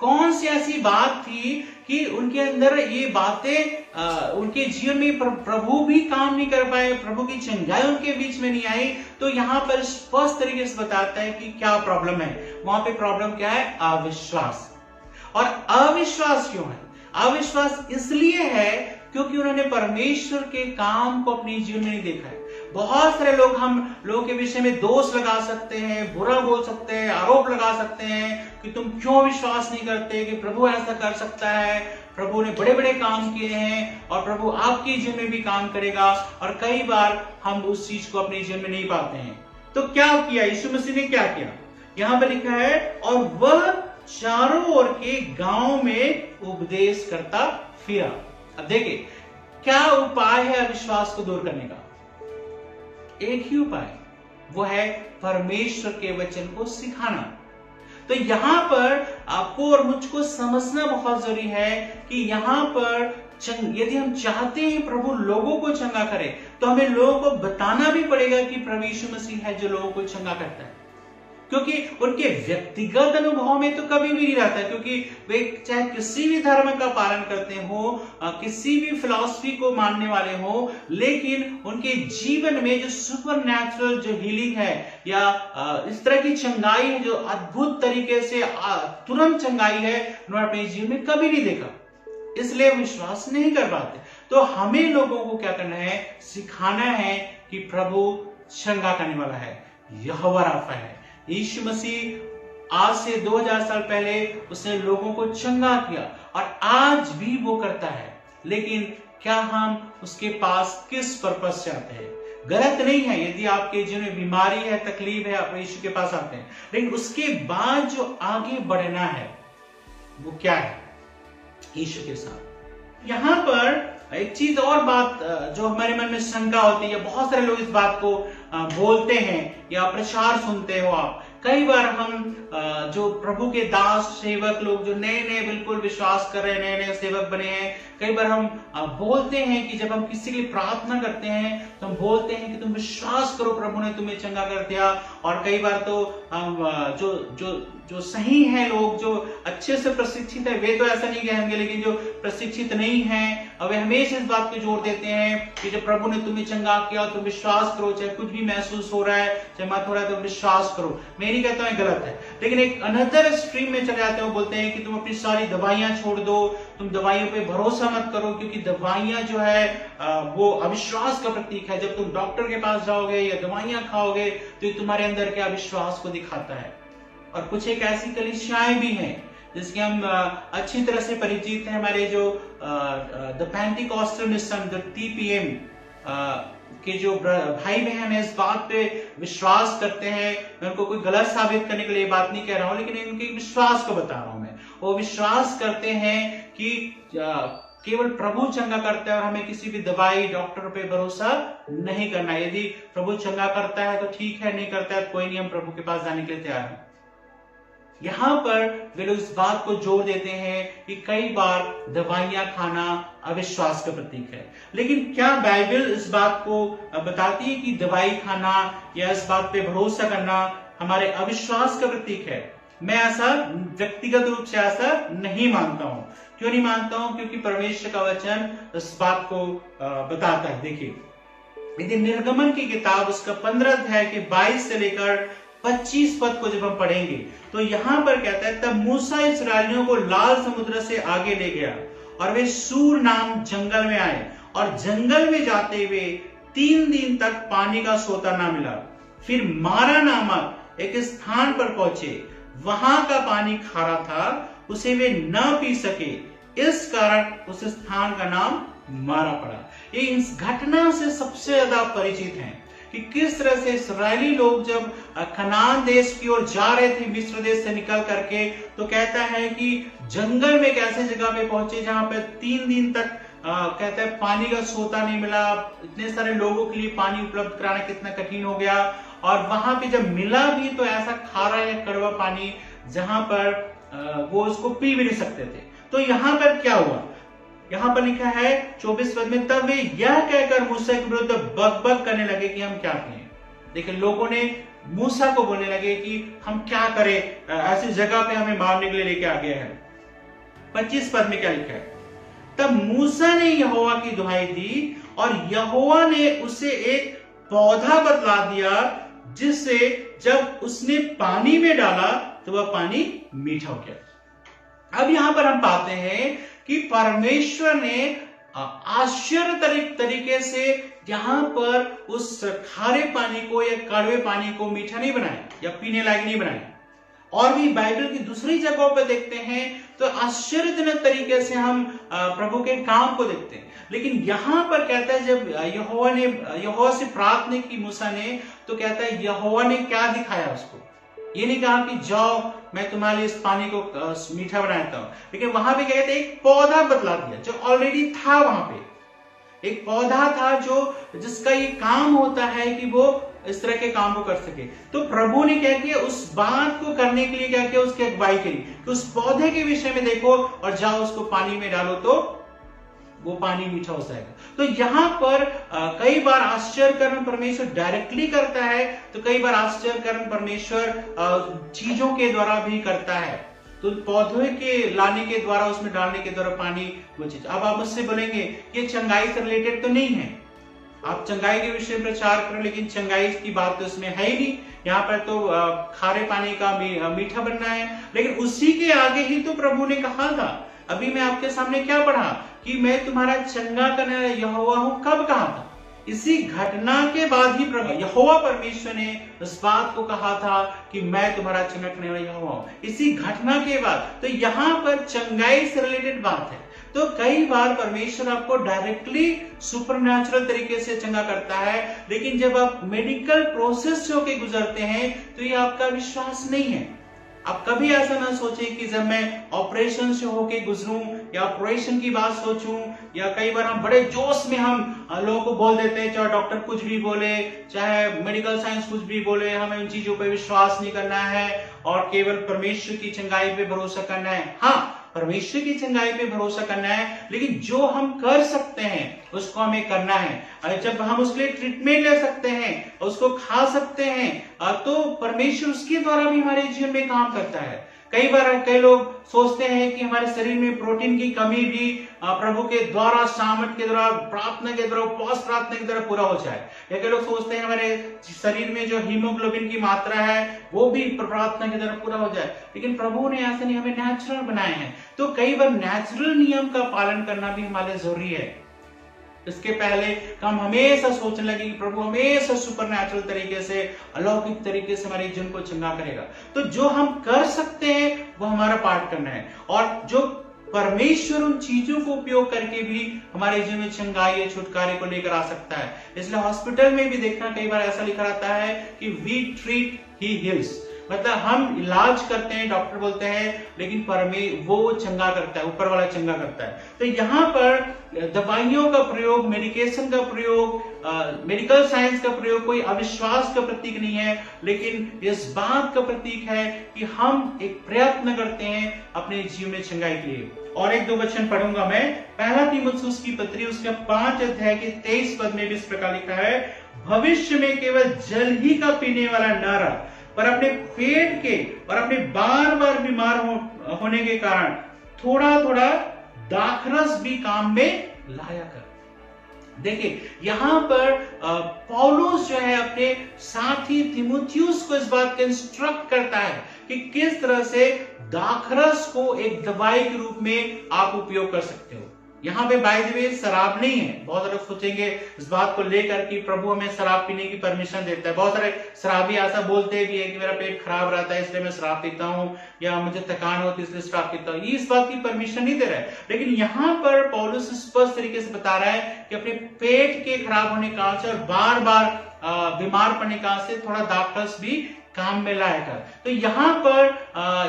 कौन सी ऐसी बात थी कि उनके अंदर ये बातें उनके जीवन में प्रभु भी काम नहीं कर पाए, प्रभु की चंगाई उनके बीच में नहीं आई। तो यहां पर स्पष्ट तरीके से बताता है कि क्या प्रॉब्लम है। वहां पे प्रॉब्लम क्या है? अविश्वास। और अविश्वास क्यों है? अविश्वास इसलिए है क्योंकि उन्होंने परमेश्वर के काम को अपने जीवन में नहीं देखा है। बहुत सारे लोग हम लोगों के विषय में दोष लगा सकते हैं, बुरा बोल सकते हैं, आरोप लगा सकते हैं कि तुम क्यों विश्वास नहीं करते कि प्रभु ऐसा कर सकता है, प्रभु ने बड़े बड़े काम किए हैं और प्रभु आपके जीवन में भी काम करेगा। और कई बार हम उस चीज को अपने जीवन में नहीं पाते हैं। तो क्या किया यीशु मसीह ने? क्या किया? यहां पर लिखा है और वह चारों ओर के गांव में उपदेश करता फिरा। अब देखिए क्या उपाय है अविश्वास को दूर करने का? एक ही उपाय, वो है परमेश्वर के वचन को सिखाना। तो यहां पर आपको और मुझको समझना बहुत जरूरी है कि यहां पर यदि हम चाहते हैं प्रभु लोगों को चंगा करे, तो हमें लोगों को बताना भी पड़ेगा कि प्रभु यीशु मसीह है जो लोगों को चंगा करता है। क्योंकि उनके व्यक्तिगत अनुभव में तो कभी भी नहीं रहता, क्योंकि वे चाहे किसी भी धर्म का पालन करते हो, किसी भी फिलॉसफी को मानने वाले हो, लेकिन उनके जीवन में जो सुपरनैचुरल जो हीलिंग है या इस तरह की चंगाई है, जो अद्भुत तरीके से तुरंत चंगाई है, उन्होंने अपने जीवन में कभी नहीं देखा, इसलिए विश्वास नहीं कर पाते। तो हमें लोगों को क्या करना है? सिखाना है कि प्रभु चंगा करने वाला है, यहोवा राफा है। यीशु मसीह आज से 2000 साल पहले उसने लोगों को चंगा किया और आज भी वो करता है। लेकिन क्या हम उसके पास किस पर्पस से आते हैं? गलत नहीं है यदि आपके जीवन में बीमारी है, तकलीफ है, आप यीशु के पास आते हैं, लेकिन उसके बाद जो आगे बढ़ना है वो क्या है? यीशु के साथ। यहां पर एक चीज और बात जो हमारे मन में शंका होती है, बहुत सारे लोग इस बात को बोलते हैं या प्रचार सुनते हो आप, कई बार हम जो प्रभु के दास सेवक लोग जो नए नए बिल्कुल विश्वास कर रहे हैं, नए नए सेवक बने हैं, कई बार हम बोलते हैं कि जब हम किसी के लिए प्रार्थना करते हैं तो हम बोलते हैं कि तुम विश्वास करो प्रभु ने तुम्हें चंगा कर दिया। और कई बार तो हम जो जो जो सही है लोग, जो अच्छे से प्रशिक्षित है, वे तो ऐसा नहीं कहेंगे, लेकिन जो प्रशिक्षित नहीं है वे हमेशा इस बात पे जोर देते हैं कि जब प्रभु ने तुम्हें चंगा किया तुम विश्वास करो, चाहे कुछ भी महसूस हो रहा है, चाहे मत हो रहा है, तो विश्वास करो। मैं नहीं कहता हूं गलत है, लेकिन एक अनदर स्ट्रीम में चले जाते हैं, बोलते हैं कि तुम अपनी सारी दवाइयां छोड़ दो, तुम दवाइयों पे भरोसा मत करो, क्योंकि दवाइयां जो है वो अविश्वास का प्रतीक है। जब तुम डॉक्टर के पास जाओगे या दवाइयां खाओगे तो ये तुम्हारे अंदर के अविश्वास को दिखाता है। और कुछ एक ऐसी कलीसियाएं भी हैं जिसके हम अच्छी तरह से परिचित हैं, हमारे जो the Pentecostal mission, the TPM के जो भाई बहन है इस बात पे विश्वास करते हैं। मैं उनको कोई गलत साबित करने के लिए बात नहीं कह रहा हूं, लेकिन उनके विश्वास को बता रहा हूं। मैं वो विश्वास करते हैं कि केवल प्रभु चंगा करता है और हमें किसी भी दवाई डॉक्टर पे भरोसा नहीं करना। यदि प्रभु चंगा करता है तो ठीक है, नहीं करता है तो कोई नहीं, हम प्रभु के पास जाने के लिए तैयार हैं। यहां पर वे लोग इस बात को जोर देते हैं कि कई बार दवाइयां खाना अविश्वास का प्रतीक है। लेकिन क्या बाइबल इस बात को बताती है कि दवाई खाना या इस बात पे भरोसा करना हमारे अविश्वास का प्रतीक है? मैं ऐसा व्यक्तिगत रूप से ऐसा नहीं मानता हूं। क्यों नहीं मानता हूं? क्योंकि परमेश्वर का वचन इस बात को बताता है। देखिए, यदि निर्गमन की किताब उसका 15 अध्याय के 22 से लेकर 25 पद को जब हम पढ़ेंगे तो यहां पर कहता है, तब मूसा इस्राएलियों को लाल समुद्र से आगे ले गया और वे सूर नाम जंगल में आए, और जंगल में जाते हुए 3 दिन तक पानी का सोता ना मिला। फिर मारा नामक एक स्थान पर पहुंचे, वहां का पानी खारा था, उसे वे न पी सके, इस कारण उस स्थान का नाम मारा पड़ा। ये इस घटना से सबसे ज्यादा परिचित हैं कि किस तरह से इस्राएली लोग जब कनान देश की ओर जा रहे थे मिस्र देश से निकल करके, तो कहता है कि जंगल में एक ऐसे जगह पे पहुंचे जहां पे 3 दिन तक कहता है पानी का सोता नहीं मिला। इतने सारे लोगों के लिए पानी उपलब्ध कराना कितना कठिन हो गया, और वहां पे जब मिला भी तो ऐसा खारा या कड़वा पानी जहां पर वो उसको पी भी नहीं सकते थे। तो यहां पर क्या हुआ? यहां पर लिखा है 24 पद में, तब वे यह कहकर मूसा के विरुद्ध बकबक करने लगे कि हम क्या करें। देखिए, लोगों ने मूसा को बोलने लगे कि हम क्या करें, ऐसी जगह पे हमें मारने के लिए लेके आ गए हैं। 25 पद में क्या लिखा है? तब मूसा ने यहोवा की दुहाई दी और यहोवा ने उसे एक पौधा बतला दिया, जिससे जब उसने पानी में डाला तो वह पानी मीठा हो गया। अब यहां पर हम पाते हैं कि परमेश्वर ने आश्चर्य तरीके से यहां पर उस खारे पानी को या कड़वे पानी को मीठा नहीं बनाया या पीने लायक नहीं बनाया। और भी बाइबल की दूसरी जगहों पर देखते हैं तो आश्चर्यजनक तरीके से हम प्रभु के काम को देखते हैं। लेकिन यहां पर कहता है, जब यहोवा से प्रार्थना की मूसा ने, तो कहता है यहोवा ने क्या दिखाया उसको। ये नहीं कहा कि जाओ मैं तुम्हारे लिए इस पानी को मीठा बनाता हूं, लेकिन वहां पे क्या कहते हैं, एक पौधा बतला दिया जो ऑलरेडी था। वहां पे एक पौधा था जिसका ये काम होता है कि वो इस तरह के काम को कर सके। तो प्रभु ने क्या किया, उस बात को करने के लिए क्या किया, उसकी अगुवाई करी कि उस पौधे के विषय में देखो और जाओ उसको पानी में डालो तो वो पानी मीठा हो जाएगा। तो यहां पर कई बार आश्चर्य कर्म परमेश्वर डायरेक्टली करता है, तो कई बार आश्चर्य कर्म परमेश्वर चीजों के द्वारा भी करता है। तो पौधे के लाने के द्वारा, उसमें डालने के द्वारा पानी वो चीज। अब आप मुझसे बोलेंगे ये चंगाई से रिलेटेड तो नहीं है, आप चंगाई के विषय में प्रचार करो, लेकिन चंगाई की बात तो इसमें है ही नहीं। यहाँ पर तो खारे पानी का मीठा बनना है, लेकिन उसी के आगे ही तो प्रभु ने कहा था। अभी मैं आपके सामने क्या पढ़ा कि मैं तुम्हारा चंगा करने वाला यहोवा हूं। कब कहा था? इसी घटना के बाद ही प्रभु यहोवा परमेश्वर ने इस बात को कहा था कि मैं तुम्हारा चंगा करने वाला यहोवा हूं। इसी घटना के बाद तो यहाँ पर चंगाई से रिलेटेड बात है। तो कई बार परमेश्वर आपको डायरेक्टली सुपरनैचुरल तरीके से चंगा करता है, लेकिन जब आप मेडिकल प्रोसेस होके गुजरते हैं तो ये आपका विश्वास नहीं है। आप कभी ऐसा ना सोचें कि जब मैं ऑपरेशन से होके गुजरूं या ऑपरेशन की बात सोचूं, या कई बार हम बड़े जोश में हम लोगों को बोल देते हैं, चाहे डॉक्टर कुछ भी बोले, चाहे मेडिकल साइंस कुछ भी बोले, हमें उन चीजों पर विश्वास नहीं करना है और केवल परमेश्वर की चंगाई पे भरोसा करना है। हाँ, परमेश्वर की चंगाई पे भरोसा करना है, लेकिन जो हम कर सकते हैं उसको हमें करना है। जब हम उसके लिए ट्रीटमेंट ले सकते हैं, उसको खा सकते हैं, तो परमेश्वर उसके द्वारा भी हमारे जीवन में काम करता है। कई बार कई लोग सोचते हैं कि हमारे शरीर में प्रोटीन की कमी भी प्रभु के द्वारा, सामर्थ के द्वारा, प्रार्थना के द्वारा, उपवास प्रार्थना के द्वारा पूरा हो जाए। या कई लोग सोचते हैं हमारे शरीर में जो हीमोग्लोबिन की मात्रा है वो भी प्रार्थना के द्वारा पूरा हो जाए, लेकिन प्रभु ने ऐसे नहीं, हमें नेचुरल बनाए हैं। तो कई बार नेचुरल नियम का पालन करना भी हमारे लिए जरूरी है। इसके पहले हम हमेशा सोचने लगे कि प्रभु हमेशा सुपरनैचुरल तरीके से, अलौकिक तरीके से हमारे जीवन को चंगा करेगा। तो जो हम कर सकते हैं वो हमारा पार्ट करना है, और जो परमेश्वर उन चीजों को उपयोग करके भी हमारे जीवन में चंगाई या छुटकारे को लेकर आ सकता है। इसलिए हॉस्पिटल में भी देखना कई बार ऐसा लिखा रहता है कि वी ट्रीट ही हील्स, मतलब हम इलाज करते हैं, डॉक्टर बोलते हैं, लेकिन वो चंगा करता है, ऊपर वाला चंगा करता है। तो यहाँ पर दवाइयों का प्रयोग, मेडिकेशन का प्रयोग, मेडिकल साइंस का प्रयोग कोई अविश्वास का प्रतीक नहीं है, लेकिन इस बात का प्रतीक है कि हम एक प्रयत्न करते हैं अपने जीवन में चंगाई के लिए। और एक दो वचन पढ़ूंगा मैं। पहला तीमुथियुस की पत्री उसके 5 अध्याय के 23 पद में भी इस प्रकार लिखा है, भविष्य में केवल जल ही का पीने वाला न रह, पर अपने पेट के और अपने बार बार बीमार होने के कारण थोड़ा थोड़ा दाखरस भी काम में लाया कर। देखिए यहां पर पौलुस जो है अपने साथी तीमुथियुस को इस बात का इंस्ट्रक्ट करता है कि किस तरह से दाखरस को एक दवाई के रूप में आप उपयोग कर सकते हो। यहाँ पे बाय द वे शराब नहीं है। बहुत सारे सोचेंगे इस बात को लेकर कि प्रभु हमें शराब पीने की परमिशन देता है। बहुत सारे शराबी ऐसा बोलते भी है कि मेरा पेट खराब रहता है इसलिए मैं शराब पीता हूँ, या मुझे थकान होती है इसलिए शराब पीता हूँ। ये इस बात की परमिशन नहीं दे रहा है, लेकिन यहाँ पर पौलुस स्पष्ट तरीके से बता रहा है कि अपने पेट के खराब होने का से और बार बार बीमार पड़ने का से थोड़ा दाखरस भी काम में लाएगा। तो यहाँ पर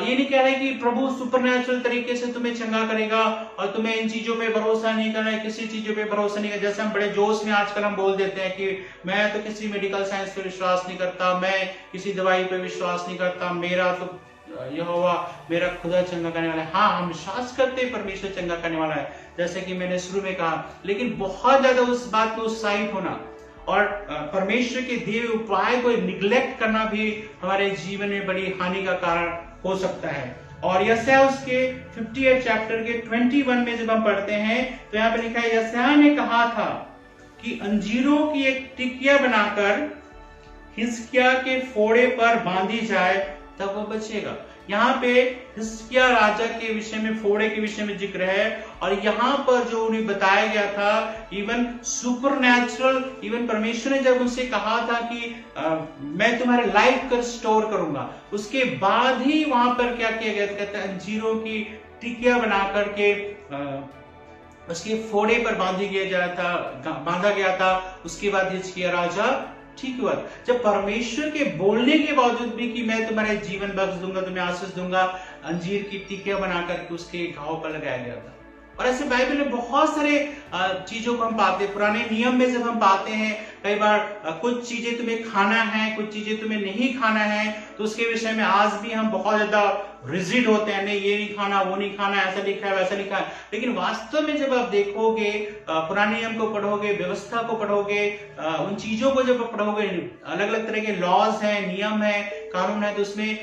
ये नहीं कह रहे कि प्रभु सुपरनैचुरल तरीके से तुम्हें चंगा करेगा और तुम्हें इन चीजों पे भरोसा नहीं करना है, किसी चीजों पे भरोसा नहीं करना। जैसे हम बड़े जोश में आजकल हम बोल देते हैं कि मैं तो किसी मेडिकल साइंस पे विश्वास नहीं करता, मैं किसी दवाई पे विश्वास नहीं करता, मेरा तो यहोवा मेरा खुदा चंगा करने वाला है। हाँ, हम विश्वास करते हैं परमेश्वर चंगा करने वाला है, जैसे कि मैंने शुरू में कहा, लेकिन बहुत ज्यादा उस बात पे उत्साहित होना और परमेश्वर के दिए हुए उपाय को निग्लेक्ट करना भी हमारे जीवन में बड़ी हानि का कारण हो सकता है। और यशायाह उसके 58 चैप्टर के 21 में जब हम पढ़ते हैं तो यहाँ पे लिखा है, यशायाह ने कहा था कि अंजीरों की एक टिकिया बनाकर हिजकिय्याह के फोड़े पर बांधी जाए तब वो बचेगा। यहाँ पे हिजकिय्याह राजा के विषय में, फोड़े के विषय में जिक्र है, और यहाँ पर जो उन्हें बताया गया था इवन सुपरनैचुरल, इवन परमेश्वर ने जब उनसे कहा था कि मैं तुम्हारे लाइफ को स्टोर करूंगा, उसके बाद ही वहां पर क्या किया गया, कहते हैं अंजीरों की टिकिया बना करके उसके फोड़े पर बांधा गया था। उसके बाद हिजकिय्याह राजा ठीक हुआ। जब परमेश्वर के बोलने के बावजूद भी कि मैं तुम्हारे जीवन बख्श दूंगा, तुम्हें आशीष दूंगा, अंजीर की टिकिया बनाकर उसके घाव पर लगाया गया था। और ऐसे बाइबल में बहुत सारे चीजों को हम पाते हैं। पुराने नियम में जब हम पाते हैं, कई बार कुछ चीजें तुम्हें खाना है, कुछ चीजें तुम्हें नहीं खाना है, तो उसके विषय में आज भी हम बहुत ज्यादा रिजिड होते हैं, नहीं ये नहीं खाना, वो नहीं खाना, ऐसा लिखा है, वैसा लिखा है। लेकिन वास्तव में जब आप देखोगे, पुराने नियम को पढ़ोगे, व्यवस्था को पढ़ोगे, उन चीजों को जब पढ़ोगे, अलग अलग तरह के लॉज है, नियम है, कानून है, तो उसमें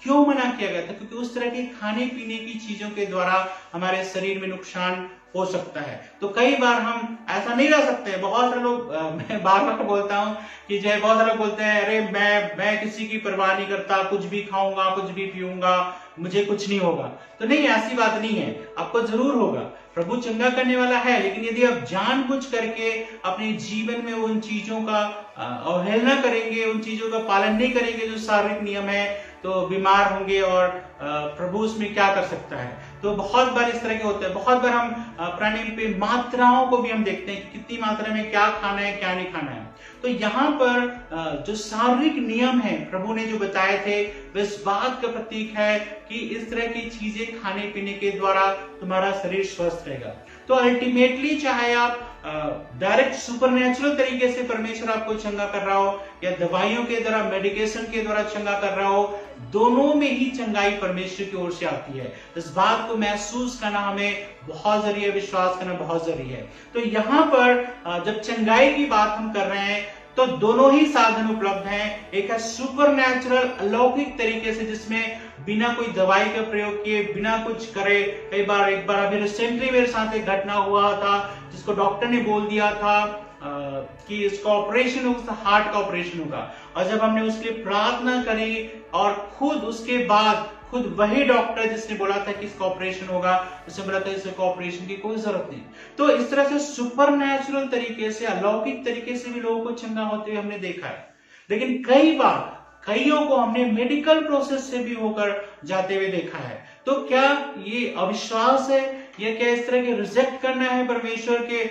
क्यों मना किया गया था? क्योंकि उस तरह के खाने पीने की चीजों के द्वारा हमारे शरीर में नुकसान हो सकता है। तो कई बार हम ऐसा नहीं रह सकते। बहुत सारे लोग, मैं बार बार बोलता हूँ कि जो है, बहुत सारे लोग बोलते हैं अरे मैं किसी की परवाह नहीं करता, कुछ भी खाऊंगा, कुछ भी पीऊंगा, मुझे कुछ नहीं होगा। तो नहीं, ऐसी बात नहीं है, आपको जरूर होगा। प्रभु चंगा करने वाला है, लेकिन यदि आप जानबूझ करके अपने जीवन में उन चीजों का अवहेलना करेंगे, उन चीजों का पालन नहीं करेंगे जो शारीरिक नियम है, तो बीमार होंगे। और प्रभु उसमें क्या कर सकता है? तो बहुत बार इस तरह के होते हैं। बहुत बार हम प्राणी पे मात्राओं को भी हम देखते हैं कि कितनी मात्रा में क्या खाना है, क्या नहीं खाना है। तो यहाँ पर जो शारीरिक नियम है प्रभु ने जो बताए थे, वह इस बात का प्रतीक है कि इस तरह की चीजें खाने पीने के द्वारा तुम्हारा शरीर स्वस्थ रहेगा। तो अल्टीमेटली चाहे आप डायरेक्ट सुपरनेचुरल तरीके से परमेश्वर आपको चंगा कर रहा हो या दवाइयों के द्वारा, मेडिकेशन के द्वारा चंगा कर रहा हो, दोनों में ही चंगाई परमेश्वर की ओर से आती है। इस बात को महसूस करना हमें बहुत जरूरी है, विश्वास करना बहुत जरूरी है। तो यहाँ पर जब चंगाई की बात हम कर रहे हैं तो दोनों ही साधन उपलब्ध हैं। एक है सुपरनेचुरल, अलौकिक तरीके से, जिसमें बिना कोई दवाई का प्रयोग किए, बिना कुछ करे। एक बार अभी रिसेंटली मेरे साथ एक घटना हुआ था जिसको डॉक्टर ने बोल दिया था कि इसका ऑपरेशन होगा, हार्ट का ऑपरेशन होगा। और जब हमने उसके लिए प्रार्थना करी और खुद उसके बाद खुद वही डॉक्टर जिसने बोला था कि इसका ऑपरेशन होगा, उसने बोला था इसका ऑपरेशन की कोई जरूरत नहीं। तो इस तरह से सुपरनेचुरल तरीके से, अलौकिक तरीके से भी लोगों को चंगा होते हुए हमने देखा है। लेकिन कई बार कईयों को हमने मेडिकल प्रोसेस से भी होकर जाते हुए देखा है। तो क्या ये अविश्वास है या क्या इस तरह के रिजेक्ट करना है, परमेश्वर के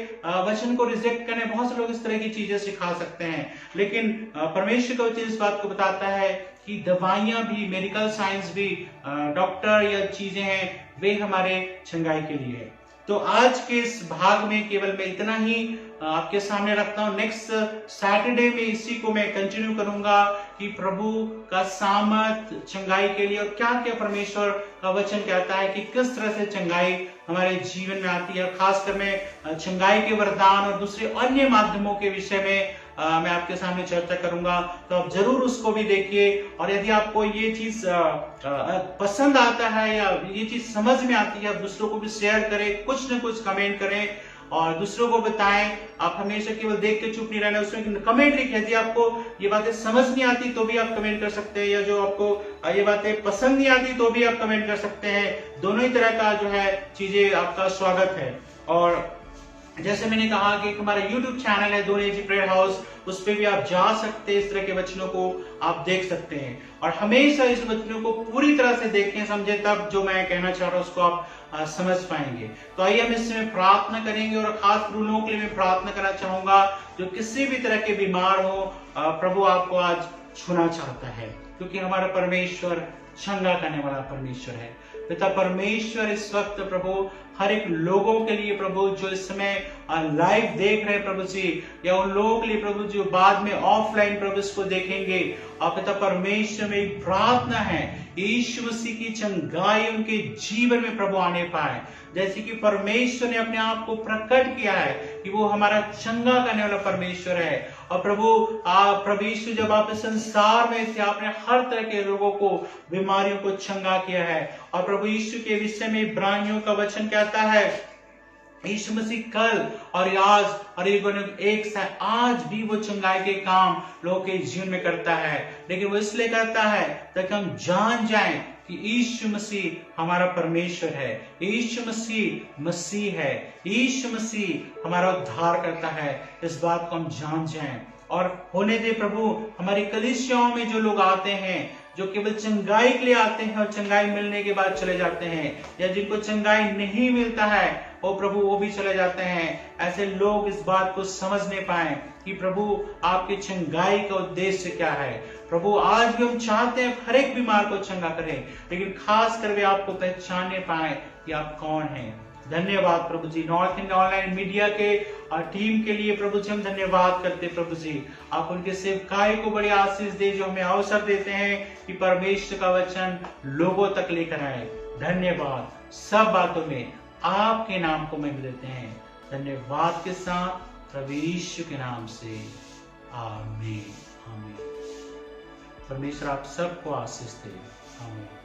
वचन को रिजेक्ट करना है? बहुत से लोग इस तरह की चीजें सिखा सकते हैं, लेकिन परमेश्वर का वचन इस बात को बताता है कि दवाइयां भी, मेडिकल साइंस भी, डॉक्टर या चीजें हैं, वे हमारे चंगाई के लिए है। तो आज के इस भाग में केवल मैं इतना ही आपके सामने रखता हूं। नेक्स्ट सैटरडे में इसी को मैं कंटिन्यू करूंगा कि प्रभु का सामर्थ चंगाई के लिए, और क्या क्या परमेश्वर का वचन कहता है कि किस तरह से चंगाई हमारे जीवन में आती है। खासकर मैं चंगाई के वरदान और दूसरे अन्य माध्यमों के विषय में मैं आपके सामने चर्चा करूंगा। तो आप जरूर उसको भी देखिए, और यदि आपको ये चीज पसंद आता है या ये चीज समझ में आती है, आप दूसरों को भी शेयर करें, कुछ न कुछ कमेंट करें और दूसरों को बताएं। आप हमेशा केवल देख के चुप नहीं रहना, उसमें कमेंट लिखिए। यदि आपको ये बातें समझ नहीं आती तो भी आप कमेंट कर सकते हैं, या जो आपको ये बातें पसंद नहीं आती तो भी आप कमेंट कर सकते हैं। दोनों ही तरह का जो है चीजें आपका स्वागत है। और जैसे मैंने कहा कि हमारा YouTube चैनल है दोने जी प्रेयर हाउस, उस पे भी आप जा सकते हैं, इस तरह के वचनों को आप देख सकते हैं। और हमेशा इस वचनों को पूरी तरह से देखें, समझे, तब जो मैं कहना चाह रहा हूं उसको आप समझ पाएंगे। तो आइए हम इसमें प्रार्थना करेंगे, और खास लोगों के लिए मैं प्रार्थना करना चाहूंगा जो किसी भी तरह के बीमार हो। प्रभु आपको आज छूना चाहता है, क्योंकि हमारा परमेश्वर चंगा करने वाला परमेश्वर है। पिता परमेश्वर, इस वक्त प्रभु हर एक लोगों के लिए प्रभु जो इस समय लाइव देख रहे हैं प्रभु जी, या उन लोगों के लिए प्रभु जो बाद में ऑफलाइन प्रभु इसको देखेंगे, और पिता परमेश्वर में एक प्रार्थना है यीशु मसीह की चंगाई उनके जीवन में प्रभु आने पाए। जैसे कि परमेश्वर ने अपने आप को प्रकट किया है कि वो हमारा चंगा करने वाला परमेश्वर है। और प्रभु यीशु जब आप इस संसार में थे, आपने हर तरह के लोगों को, बीमारियों को चंगा किया है। और प्रभु यीशु के विषय में इब्रानियों का वचन कहता है, यीशु मसीह कल और आज और एक साथ आज भी वो चंगाई के काम लोगों के जीवन में करता है। लेकिन वो इसलिए करता है ताकि हम जान जाएं कि यीशु मसीह हमारा परमेश्वर है, यीशु मसीह है, यीशु मसीह हमारा उद्धार करता है। इस बात को हम जान जाएं। और होने दे प्रभु, हमारी कलीसियाओं में जो लोग आते हैं, जो केवल चंगाई के लिए आते हैं और चंगाई मिलने के बाद चले जाते हैं, या जिनको चंगाई नहीं मिलता है वो प्रभु वो भी चले जाते हैं, ऐसे लोग इस बात को समझने पाए कि प्रभु आपके चंगाई का उद्देश्य क्या है। प्रभु आज भी हम चाहते हैं हर एक बीमार को चंगा करें, लेकिन खास कर वे आपको पहचानने पाए कि आप कौन हैं। धन्यवाद प्रभु जी, नॉर्थ इंडिया ऑनलाइन मीडिया के टीम के लिए प्रभु जी हम धन्यवाद करते हैं। प्रभु जी आप उनके सेवकाई को बड़ी आशीष दे, जो हमें अवसर देते हैं कि परमेश्वर का वचन लोगों तक लेकर आए। धन्यवाद, सब बातों में आपके नाम को महिमा देते हैं। धन्यवाद के साथ प्रभु यीशु के नाम से आमीन। आमीन। परमेश्वर आप सबको आशीष दे। आमीन।